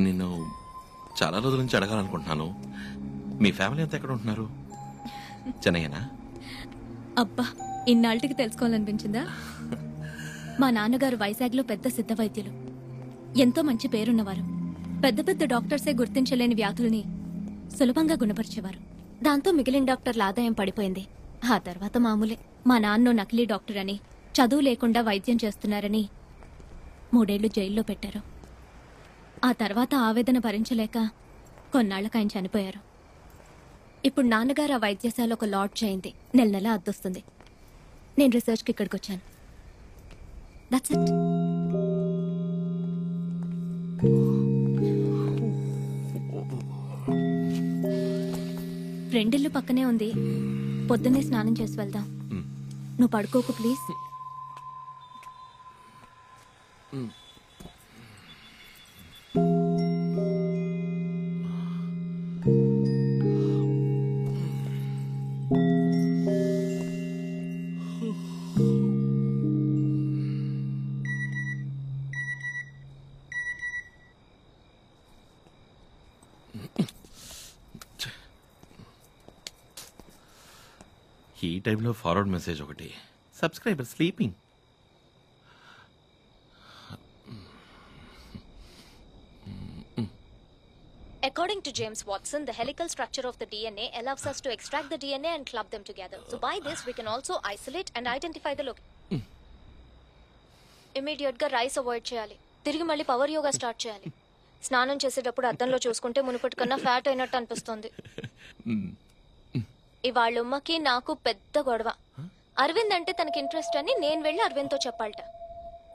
నిన్ను చాలా రోజుల నుంచి అడగాలనుకుంటున్నాను. మీ ఫ్యామిలీ అంతా ఎక్కడ ఉంటున్నారు? చెన్నయ్యనా? అబ్బా, ఇన్నాళ్ళకి తెలుసుకోవాలనిపించిందా? మా నాన్నగారు వైజాగ్లో పెద్ద సిద్ధ వైద్యులు. ఎంతో మంచి పేరున్నవారు. పెద్ద పెద్ద డాక్టర్సే గుర్తించలేని వ్యాధుల్ని సులభంగా గుణపరిచేవారు. దాంతో మిగిలిన డాక్టర్ల ఆదాయం పడిపోయింది. ఆ తర్వాత మామూలే. మా నాన్న నకిలీ డాక్టర్ అని, చదువు లేకుండా వైద్యం చేస్తున్నారని 3 ఏళ్లు జైల్లో పెట్టారు. ఆ తర్వాత ఆవేదన భరించలేక కొన్నాళ్లకు ఆయన చనిపోయారు. ఇప్పుడు నాన్నగారు ఆ వైద్యశాల ఒక లాడ్జ్ అయింది. నెల నెల అద్దొస్తుంది. నేను రీసెర్చ్కి ఇక్కడికి వచ్చాను. That's it. ఫ్రెండిల్లు పక్కనే ఉంది. పొద్దున్నే స్నానం చేసి వెళ్దాం. నువ్వు పడుకోకు ప్లీజ్. ఈ టైంలో ఫార్వర్డ్ మెసేజ్ ఒకటి. Subscriber sleeping. According to James Watson, the helical structure of the DNA allows us to extract the DNA and club them together. So by this, we can also isolate and identify the location. Immediate గా rice avoid చేయాలి. తిరిగి మళ్ళీ power yoga start చేయాలి. స్నానం చేసేటప్పుడు అద్దంలో చూసుకుంటే మునుపటి కన్నా ఫ్యాట్ అయినట్టు అనిపిస్తుంది. ఇవాళ ఉమ్మకి నాకు పెద్ద గొడవ. అరవింద్ అంటే తనకి ఇంట్రెస్ట్ అని నేను వెళ్ళి అరవింద్తో చెప్పాలట.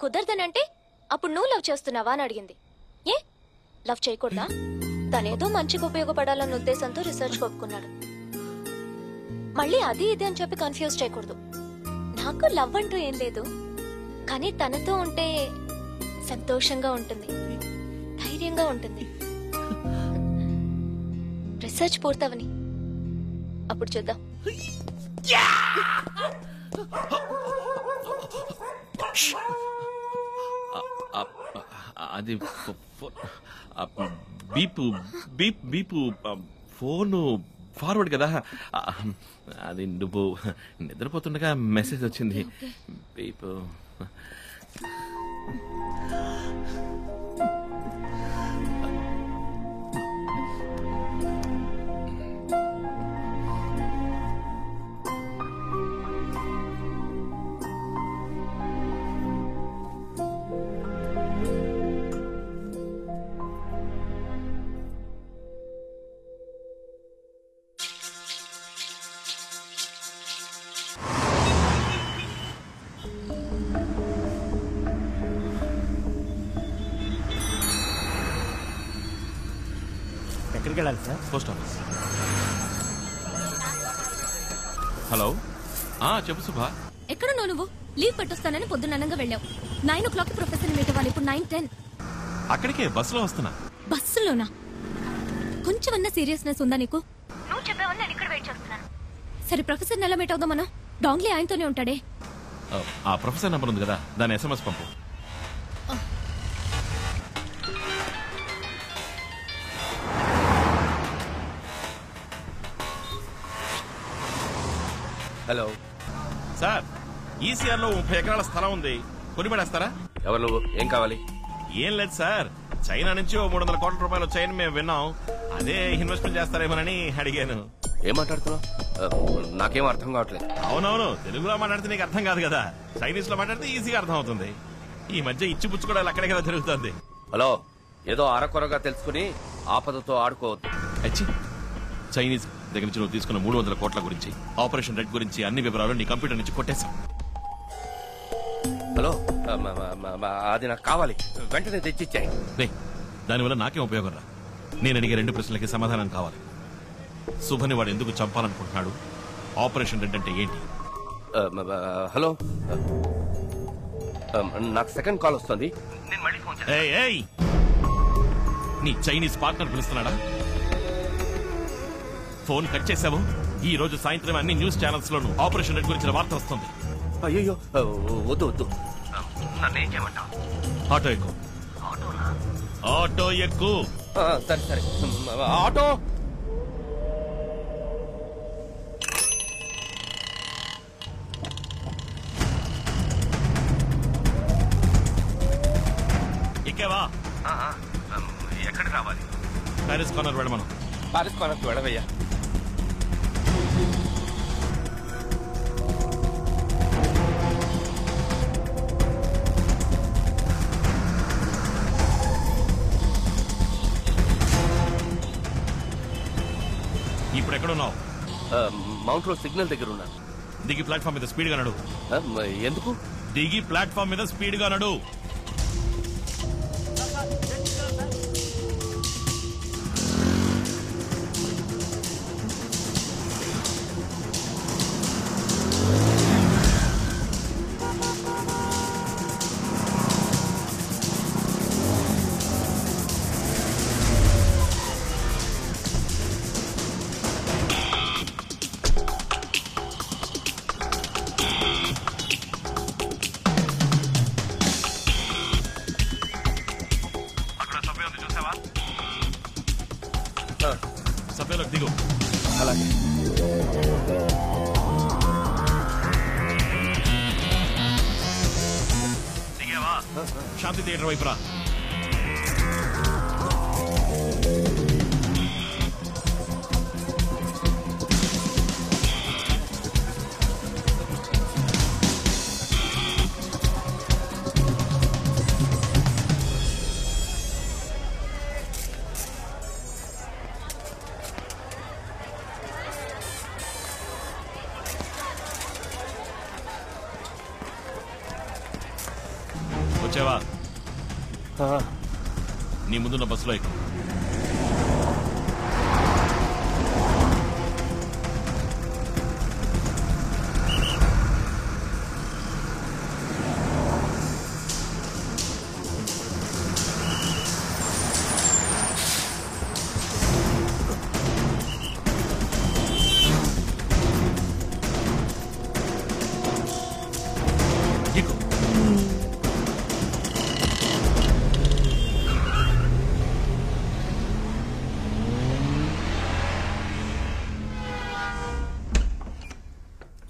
కుదరదనంటే అప్పుడు నువ్వు లవ్ చేస్తున్నావా అని అడిగింది. ఏ లవ్ చేయకూడదా? తనేదో మంచిగా ఉపయోగపడాలన్న ఉద్దేశంతో రీసెర్చ్ ఒప్పుకున్నాడు. మళ్ళీ అది ఇది అని చెప్పి కన్ఫ్యూజ్ చేయకూడదు. నాకు లవ్ అంటూ ఏం లేదు, కానీ తనతో ఉంటే సంతోషంగా ఉంటుంది, ధైర్యంగా ఉంటుంది. రీసెర్చ్ పూర్తవని అప్పుడు చూద్దాం. అది బీపు బీప్ బీపు ఫోను ఫార్వర్డ్ కదా. అది నువ్వు నిద్రపోతుండగా మెసేజ్ వచ్చింది. బీపు ఎక్కడికి వెళ్ళాలి సార్? Post office. హలో, చెప్పు సుభా. ఎక్కడున్నావు నువ్వు? లీవ్ పెట్టొస్తానని పొద్దున్నంగా వెళ్ళావు. 9 o'clock ప్రొఫెసర్ మీట్ అవ్వాలి. ఇప్పుడు 9:10. అక్కడికే బస్సులో వస్తున్నా. బస్సులోనా? కొంచెమన్నా సీరియస్నెస్ ఉందా నీకు? నువ్వు చెప్పావని నేను ఇక్కడ వెయిట్ చేస్తున్నాను. సరే, ప్రొఫెసర్ ఎలా మీట్ అవుదాం మనం? డాంగ్లీ ఆయనతోనే ఉంటాడే. ఆ ప్రొఫెసర్ నెంబర్ ఉంది కదా, దాని SMS పంపు. హలో సార్, ECR లో 30 ఎకరాల స్థలం ఉంది, కొనిపడేస్తారా? ఎవరు నువ్వు? ఏం కావాలి? ఏం లేదు సార్, చైనా నుంచి 300 కోట్ల రూపాయలు వచ్చాయని మేము విన్నాం. అదే ఇన్వెస్ట్మెంట్ చేస్తారేమోనని అడిగాను. ఏం మాట్లాడుతున్నావు? నాకేం అర్థం కావట్లేదు. అవునవును, తెలుగులో మాట్లాడితే నీకు అర్థం కాదు కదా, చైనీస్ లో మాట్లాడితే ఈజీగా అర్థం అవుతుంది. ఈ మధ్య ఇచ్చిపుచ్చుకోవడాలు అక్కడే కదా జరుగుతుంది. హలో, ఏదో అరకొరగా తెలుసుకుని ఆపదతో ఆడుకోవద్దు. అచ్చి, చైనీస్ దగ్గర నుంచి నువ్వు తీసుకున్న 300 కోట్ల గురించి, ఆపరేషన్ రెడ్ గురించి అన్ని వివరాలు నీ కంప్యూటర్ నుంచి కొట్టేశాం. హలో, అది నాకు కావాలి, వెంటనే తెచ్చిచ్చాయి. దానివల్ల నాకేం ఉపయోగం రా? నేను అడిగే 2 ప్రశ్నలకి సమాధానం కావాలి. శుభని వాడు ఎందుకు చంపాలనుకుంటున్నాడు? ఆపరేషన్ రెడ్ అంటే ఏంటి? హలో, నాకు సెకండ్ కాల్ వస్తుంది. నీ చైనీస్ పార్ట్నర్ పిలుస్తున్నాడా? ఫోన్ కట్ చేసావు. ఈ రోజు సాయంత్రం అన్ని న్యూస్ ఛానల్స్ లోను ఆపరేషన్ రెడ్ గురించిన వార్త వస్తుంది. అయ్యో, వద్దు వద్దు. నన్నేం చేయమంటావు? ఆటో ఎక్కువ. ఆటో ఎక్కు. సరే సరే. ఆటో ఎక్కేవా? ఎక్కడికి రావాలి? ప్యారిస్ కార్నర్ వెళ్ళమను. పారిస్ కొనకు వెళ్ళవయ్యా. ఇప్పుడు ఎక్కడున్నావు? మౌంట్ రోడ్ సిగ్నల్ దగ్గర ఉన్నాను. దిగి ప్లాట్ఫామ్ మీద స్పీడ్ గా నడు. ఎందుకు? దిగి ప్లాట్ఫామ్ మీద స్పీడ్ గా నడు. సభ్యులకు దిగు. అలాగే. దిగావా? శాంతి థియేటర్ వైపు రా. వచ్చావా? నీ ముందున్న బస్సులో ఎక్కు. ఎక్కు.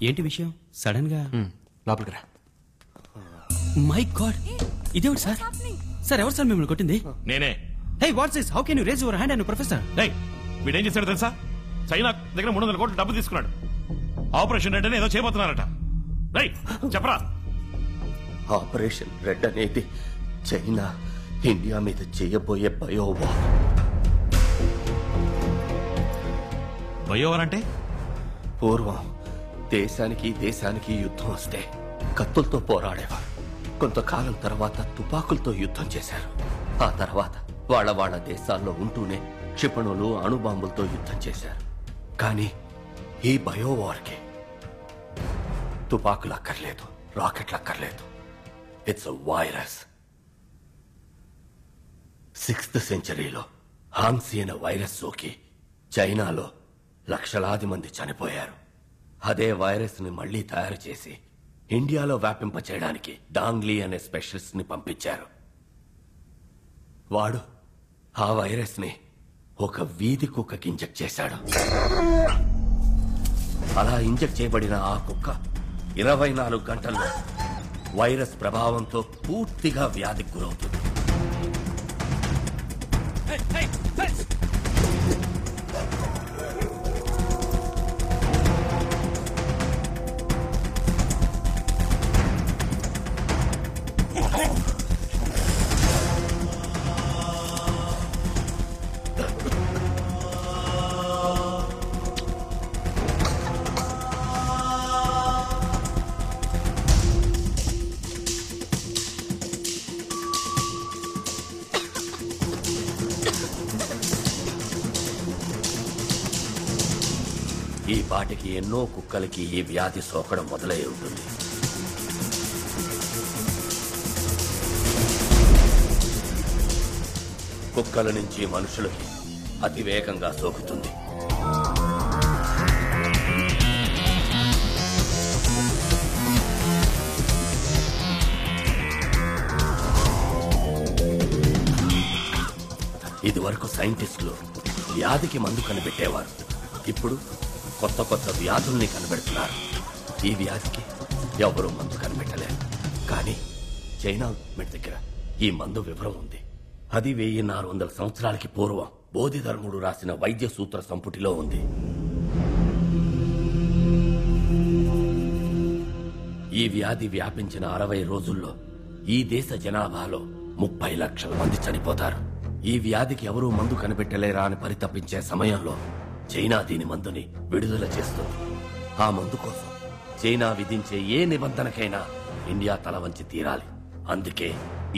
ఏంటి విషయం? సడన్ గా లోపలికి రా. మై గాడ్, ఇదేమిటి సార్? సార్ ఎవరు సార్ మిమ్మల్ని కొట్టింది? నేనే. Hey what's this? How can you raise your hand and professor? డేయ్, వీడేం చేశాడు తెలుసా? చైనా దగ్గర 300 కోట్లు డబ్బు తీసుకున్నాడు. ఆపరేషన్ అంటే ఏదో చేయబోతున్నారట. డేయ్ చెప్పరా. ఆపరేషన్ రెడ్ అనేది చైనా ఇండియా మీద చేయబోయే బయోవార్. బయోవర్ అంటే? పూర్వం దేశానికి యుద్ధం వస్తే కత్తులతో పోరాడేవారు. కొంతకాలం తర్వాత తుపాకులతో యుద్ధం చేశారు. ఆ తర్వాత వాళ్ళ దేశాల్లో ఉంటూనే క్షిపణులు, అణుబాంబులతో యుద్ధం చేశారు. కానీ ఈ బయోవార్కి తుపాకులు అక్కర్లేదు, రాకెట్లు అక్కర్లేదు. It's a virus. 6th సెంచరీలో హాన్సీ అనే వైరస్ సోకి చైనాలో లక్షలాది మంది చనిపోయారు. అదే వైరస్ ని మళ్లీ తయారు చేసి ఇండియాలో వ్యాపింపచేయడానికి డాంగ్లీ అనే స్పెషలిస్ట్ ని పంపించారు. వాడు ఆ వైరస్ ని ఒక వీధి కుక్కకి ఇంజెక్ట్ చేశాడు. అలా ఇంజెక్ట్ చేయబడిన ఆ కుక్క 24 గంటల్లో వైరస్ ప్రభావంతో పూర్తిగా వ్యాధికి గురవుతుంది. ఈ పాటికి ఎన్నో కుక్కలకి ఈ వ్యాధి సోకడం మొదలై ఉంటుంది. కుక్కల నుంచి మనుషులకి అతివేగంగా సోకుతుంది. ఇదివరకు సైంటిస్టులు వ్యాధికి మందు కనిపెట్టేవారు. ఇప్పుడు కొత్త కొత్త వ్యాధుల్ని కనిపెడుతున్నారు. ఈ వ్యాధికి ఎవరూ మందు కనిపెట్టలేరు. కానీ చైనా గవర్నమెంట్ దగ్గర ఈ మందు వివరం ఉంది. అది 1400 సంవత్సరాలకి పూర్వం బోధిధర్ముడు రాసిన వైద్య సూత్ర సంపుటిలో ఉంది. ఈ వ్యాధి వ్యాపించిన 60 రోజుల్లో ఈ దేశ జనాభాలో 30 లక్షల మంది చనిపోతారు. ఈ వ్యాధికి ఎవరూ మందు కనిపెట్టలేరా అని పరితపించే సమయంలో చైనా దీని మందుని విడుదల చేస్తుంది. ఆ మందు కోసం చైనా విధించే ఏ నిబంధనకైనా ఇండియా తల వంచి తీరాలి. అందుకే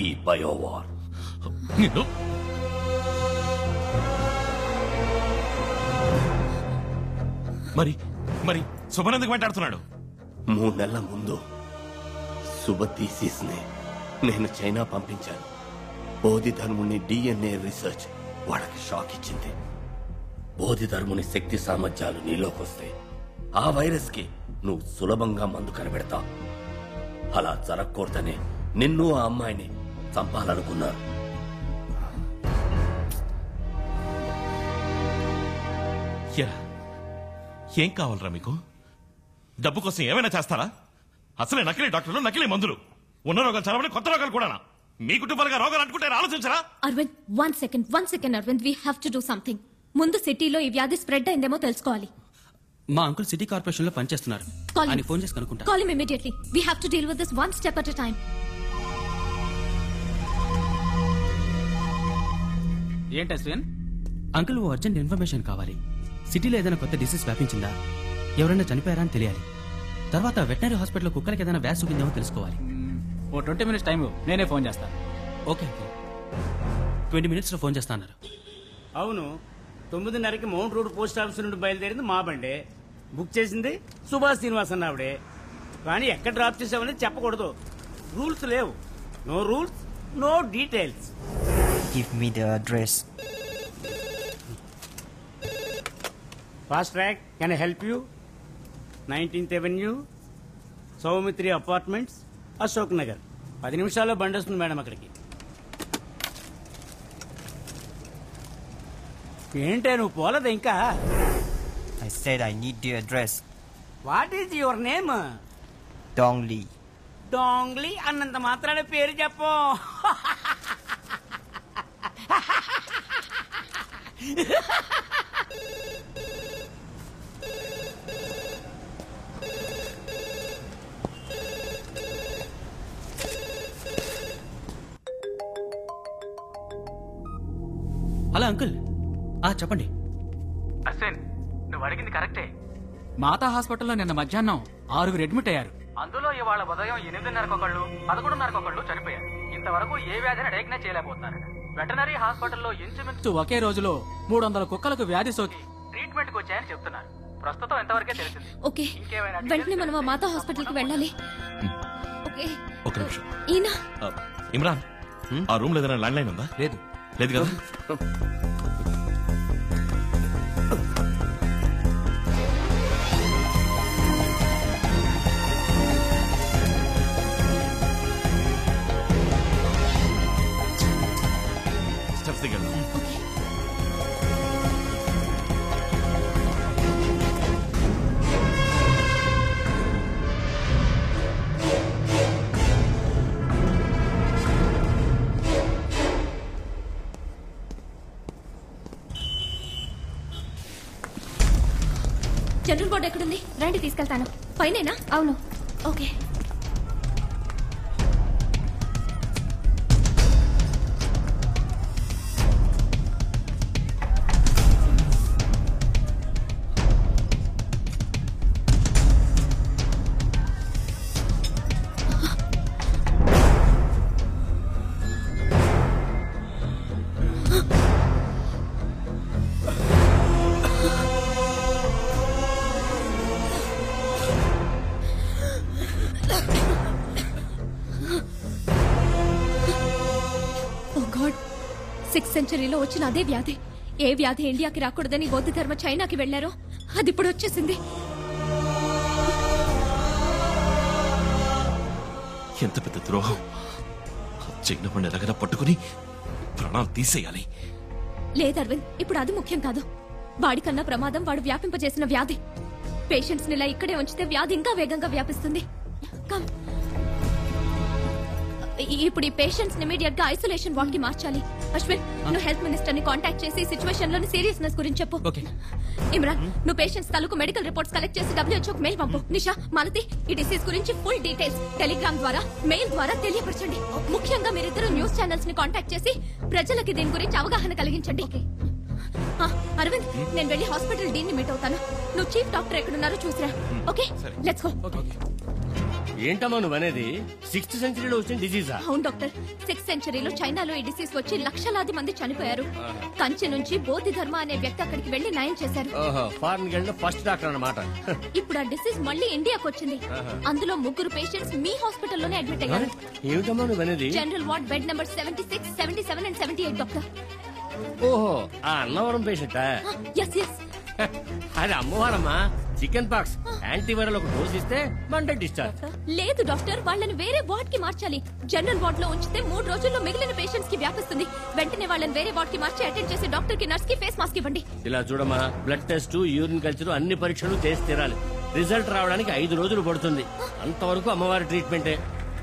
ఈ బయోవార్. మరి మరి శుభన్ ఎందుకు మాట్లాడుతున్నాడు? 3 నెలల ముందు శుభ థీసిస్ ని నేను చైనా పంపించాను. బోధిధర్ముని DNA రీసెర్చ్ వాళ్ళకి షాక్ ఇచ్చింది. బోధిధర్ముని శక్తి సామర్థ్యాలు నీలోకొస్తే ఆ వైరస్ కి నువ్వు సులభంగా మందు కనిపెడతావు. అలా జరగకూడదనే నిన్ను ఆ అమ్మాయిని చంపాలనుకున్నారు. ఏం కావాలరా మీకు? డబ్బు కోసం ఏమైనా చేస్తారా? అసలే నకిలీ డాక్టర్లు, నకిలీ మందులు, ఉన్న రోగాలు చదవని కొత్త రోగాలు కూడా. మీ కుటుంబాలుగా రోగాలు అంటుకుంటే ఆలోచించరా? Aravind, one second Aravind, we have to do something. ముందు సిటీలో ఈ వ్యాధి స్ప్రెడ్ అయిందేమో తెలుసుకోవాలి. మా అంకుల్ సిటీ కార్పొరేషన్ లో పనిచేస్తున్నారు. Call him. ఆయన ఫోన్ చేసి కనుక్కుంటా. Call him immediately. We have to deal with this one step at a time. ఏంటి అశ్విన్? అంకుల్, ఓ అర్జెంట్ ఇన్ఫర్మేషన్ కావాలి. సిటీలో ఏదైనా కొత్త డిసీజ్ వ్యాపించిందా, ఎవరైనా చనిపోయారా అని తెలియాలి. తర్వాత వెటనరీ హాస్పిటల్లో కుక్కలకి ఏదైనా వ్యాధి సోకిందేమో తెలుసుకోవాలి. ఓ 20 minutes టైం నేనే ఫోన్ చేస్తాను. ఓకే అంకుల్, 20 minutes లో ఫోన్ చేస్తా అన్నారు. అవును, 9:30కి మౌంట్ రోడ్ పోస్ట్ ఆఫీస్ నుండి బయలుదేరింది మా బండే. బుక్ చేసింది సుభాష్ శ్రీనివాస్ అన్న ఆవిడే. కానీ ఎక్కడ డ్రాప్ చేసామని చెప్పకూడదు. రూల్స్ లేవు. No rules, no details. Give me the address. Fast track, can I help you? 19th Avenue, Soumitri apartments, Ashok Nagar. 10 నిమిషాల్లో బండి వస్తుంది మేడం అక్కడికి. ఏంటే నువ్వు పోలేదు ఇంకా? I said I need the address. What is your name? Dong Li. Dongli అన్నంత మాత్రాన పేరు చెప్పు. హలో అంకుల్, చెప్పండి. అశ్విన్, నువ్వు అడిగింది కరెక్టే. మాతా హాస్పిటల్లో నిన్న మధ్యాహ్నం 6 అడ్మిట్ అయ్యారు. అందులో ఇవాళ ఉదయం 8:30కు ఒకళ్ళు, 11:30కు ఒకళ్ళు చనిపోయారు. ఇంతవరకు ఏ వ్యాధిని డయాగ్నోస్ చేయలేకపోతున్నారు. వెటనరీ హాస్పిటల్లో ఇంచుమించు ఒకే రోజులో 300 కుక్కలకు వ్యాధి సోకి ట్రీట్మెంట్ కు వచ్చాయని చెప్తున్నారు. ప్రస్తుతం ఎంతవరకే తెలిసింది. ఓకే, వెంటనే మనం ఆ మాతా హాస్పిటల్ కి వెళ్ళాలి. ఓకే, ఒక నిమిషం. ఈయన ఇమ్రాన్, ఆ రూమ్ లో ఏదైనా ల్యాండ్ లైన్ ఉందా? లేదు. లేదు కదా? స్టెప్స్ దిగండి. జనరల్ బోర్డు ఎక్కడుంది? రండి తీసుకెళ్తాను. పైనేనా? అవును. ఓకే. సెంచరీలో వచ్చిన అదే వ్యాధి. ఏ వ్యాధి ఇండియాకి రాకూడదని బౌద్ధ ధర్మ చైనాకి వెళ్లారో అది ఇప్పుడు వచ్చేసింది. ఎంత పెద్ద ద్రోహం! చైనా పండు ఎలాగైనా పట్టుకుని ప్రాణాలు తీసేయాలి. లేదు అరవింద్, ఇప్పుడు అది ముఖ్యం కాదు. వాడికన్నా ప్రమాదం వాడు వ్యాపింపజేసిన వ్యాధి. పేషెంట్స్ ని ఇలా ఇక్కడే ఉంచితే వ్యాధి ఇంకా వేగంగా వ్యాపిస్తుంది. కమ్. ఇప్పుడు ఈ పేషెంట్స్ ఇమీడియట్ గా ఐసోలేషన్ వార్డ్ కి మార్చాలి. అశ్విన్, నువ్వు హెల్త్ మినిస్టర్ ని కాంటాక్ట్ చేసి సిచువేషన్ లోని సీరియస్నెస్ గురించి చెప్పు. ఇమ్రాన్, నువ్వు పేషెంట్స్ తాలూకు మెడికల్ రిపోర్ట్స్ కలెక్ట్ చేసి WHO కు మెయిల్ పంపు. నిషా, మాలతి, ఈ డిసీజ్ గురించి ఫుల్ డీటెయిల్స్ టెలిగ్రామ్ ద్వారా, మెయిల్ ద్వారా తెలియపరచండి. ముఖ్యంగా మీరిద్దరు న్యూస్ ఛానల్స్ ని కాంటాక్ట్ చేసి ప్రజలకి దీని గురించి అవగాహన కలిగించండి. అరవింద్, నేను వెళ్ళి హాస్పిటల్ డీన్ ని మీట్ అవుతాను. నువ్వు చీఫ్ డాక్టర్ ఎక్కడున్నారో చూసిరా. Okay, let's go. ఏంటమ్మా నువ్వు అనేది? 6th సెంచరీలో వచ్చిన డిసీజా? అవును డాక్టర్, 6th సెంచరీలో చైనాలో ఈ డిసీజ్ వచ్చి లక్షలాది మంది చనిపోయారు. కంచి నుంచి బోధి ధర్మ అనే వ్యక్తి అక్కడికి వెళ్లి నయం చేశారు. ఫారెన్ గెళ్ళిన ఫస్ట్ డాక్టర్ అన్నమాట. ఇప్పుడు ఆ డిసీజ్ మళ్ళీ ఇండియాకి వచ్చింది. అందులో 3 పేషెంట్స్ మీ హాస్పిటల్లోనే అడ్మిట్ అయ్యారు. ఏమిటమ్మా నువ్వు అనేది? General ward bed number 76, 77 and 78 doctor. ఓహో, ఆ అన్నవరం పేషెంటా? Yes yes. అది అమ్మవారమ్మా. చికెన్ పాక్స్ యాంటీవైరల్ ఒక డోస్ ఇస్తే మండే డిశ్చార్జ్. లేదు డాక్టర్, వాళ్ళని వేరే వార్డ్ కి మార్చాలి. జనరల్ వార్డ్ లో ఉంచితే 3 రోజుల్లో మిగిలిన పేషెంట్స్ కి వ్యాపిస్తుంది. వెంటనే వాళ్ళని వేరే వార్డ్ కి మార్చి అటెండ్ చేసి డాక్టర్ కి, నర్స్ కి ఫేస్ మాస్క్ ఇవ్వండి. ఇలా చూడమ్మా, బ్లడ్ టెస్ట్, యూరిన్ కల్చర్ అన్ని పరీక్షలు చేసి తీరాలి. రిజల్ట్ రావడానికి 5 రోజులు పడుతుంది. అంతవరకు అమ్మవారి ట్రీట్మెంటే.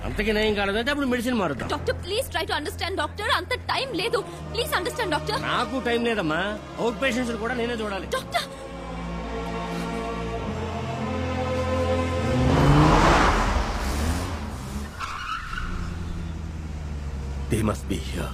అంతకి నయం కాలేదంటే అప్పుడు మెడిసిన్ మారుతాం. Doctor, please try to understand doctor. అంత టైం లేదు. Please understand doctor. నాకు టైం లేదమ్మా. అవుట్ పేషెంట్స్ కూడా నేనే చూడాలి. Doctor, They must be here.